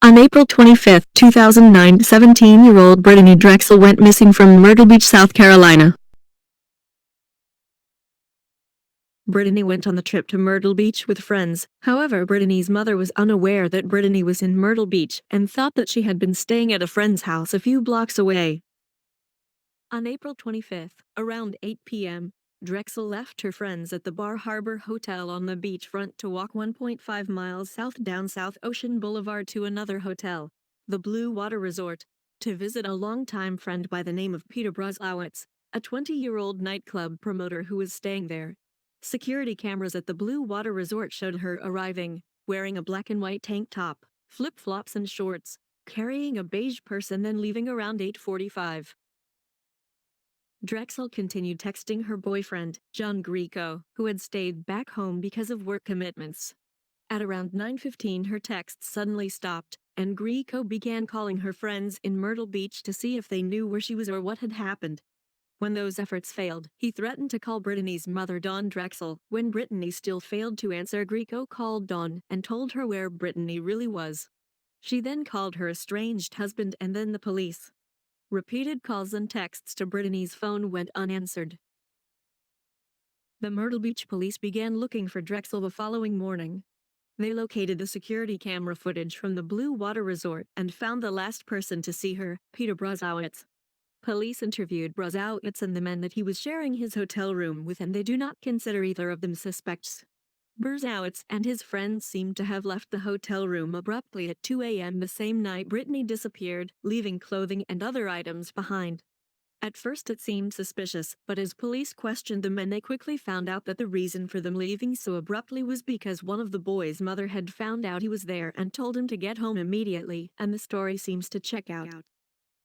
On April 25, 2009, 17-year-old Brittanee Drexel went missing from Myrtle Beach, South Carolina. Brittanee went on the trip to Myrtle Beach with friends. However, Brittanee's mother was unaware that Brittanee was in Myrtle Beach and thought that she had been staying at a friend's house a few blocks away. On April 25, around 8 p.m., Drexel left her friends at the Bar Harbor Hotel on the beachfront to walk 1.5 miles south down South Ocean Boulevard to another hotel, the Blue Water Resort, to visit a longtime friend by the name of Peter Brzezowicz, a 20-year-old nightclub promoter who was staying there. Security cameras at the Blue Water Resort showed her arriving, wearing a black and white tank top, flip-flops and shorts, carrying a beige purse and then leaving around 8:45. Drexel continued texting her boyfriend, John Greco, who had stayed back home because of work commitments. At around 9:15 her texts suddenly stopped, and Greco began calling her friends in Myrtle Beach to see if they knew where she was or what had happened. When those efforts failed, he threatened to call Brittanee's mother, Dawn Drexel. When Brittanee still failed to answer, Greco called Dawn and told her where Brittanee really was. She then called her estranged husband and then the police. Repeated calls and texts to Brittanee's phone went unanswered. The Myrtle Beach police began looking for Drexel the following morning. They located the security camera footage from the Blue Water Resort and found the last person to see her, Peter Brzezowicz. Police interviewed Brzezowicz and the men that he was sharing his hotel room with, and they do not consider either of them suspects. Brzezowicz and his friends seemed to have left the hotel room abruptly at 2 a.m. the same night Brittanee disappeared, leaving clothing and other items behind. At first it seemed suspicious, but as police questioned the men they quickly found out that the reason for them leaving so abruptly was because one of the boys' mother had found out he was there and told him to get home immediately, and the story seems to check out.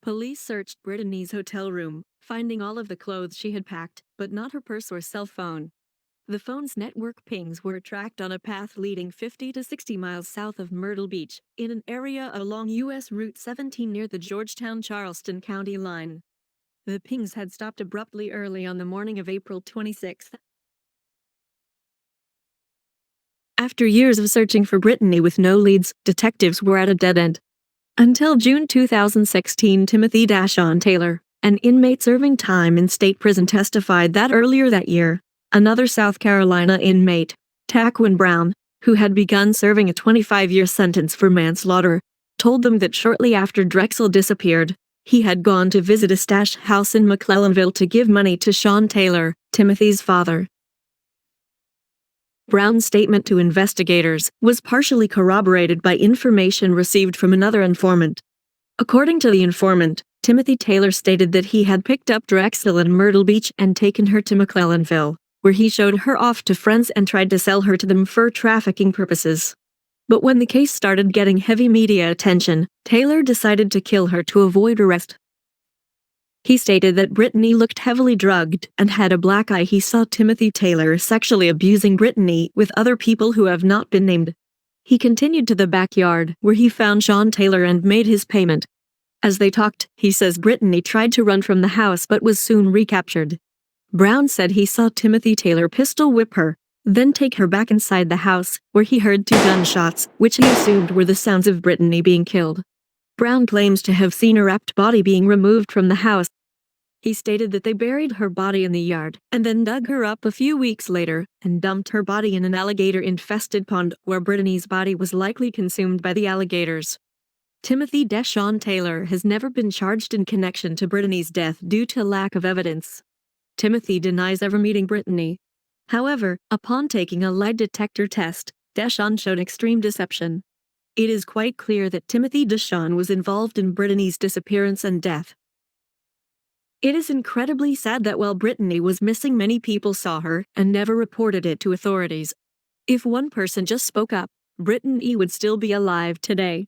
Police searched Brittanee's hotel room, finding all of the clothes she had packed, but not her purse or cell phone. The phone's network pings were tracked on a path leading 50 to 60 miles south of Myrtle Beach, in an area along U.S. Route 17 near the Georgetown-Charleston County line. The pings had stopped abruptly early on the morning of April 26. After years of searching for Brittanee with no leads, detectives were at a dead end. Until June 2016, Timothy Dashawn Taylor, an inmate serving time in state prison, testified that earlier that year, another South Carolina inmate, Taquin Brown, who had begun serving a 25-year sentence for manslaughter, told them that shortly after Drexel disappeared, he had gone to visit a stash house in McClellanville to give money to Sean Taylor, Timothy's father. Brown's statement to investigators was partially corroborated by information received from another informant. According to the informant, Timothy Taylor stated that he had picked up Drexel in Myrtle Beach and taken her to McClellanville, where he showed her off to friends and tried to sell her to them for trafficking purposes. But when the case started getting heavy media attention, Taylor decided to kill her to avoid arrest. He stated that Brittanee looked heavily drugged and had a black eye. He saw Timothy Taylor sexually abusing Brittanee with other people who have not been named. He continued to the backyard, where he found Sean Taylor and made his payment. As they talked, he says Brittanee tried to run from the house but was soon recaptured. Brown said he saw Timothy Taylor pistol whip her, then take her back inside the house, where he heard 2 gunshots, which he assumed were the sounds of Brittanee being killed. Brown claims to have seen her wrapped body being removed from the house. He stated that they buried her body in the yard, and then dug her up a few weeks later, and dumped her body in an alligator-infested pond, where Brittanee's body was likely consumed by the alligators. Timothy Dashawn Taylor has never been charged in connection to Brittanee's death due to lack of evidence. Timothy denies ever meeting Brittanee. However, upon taking a lie detector test, Dashawn showed extreme deception. It is quite clear that Timothy Dashawn was involved in Brittanee's disappearance and death. It is incredibly sad that while Brittanee was missing, many people saw her and never reported it to authorities. If one person just spoke up, Brittanee would still be alive today.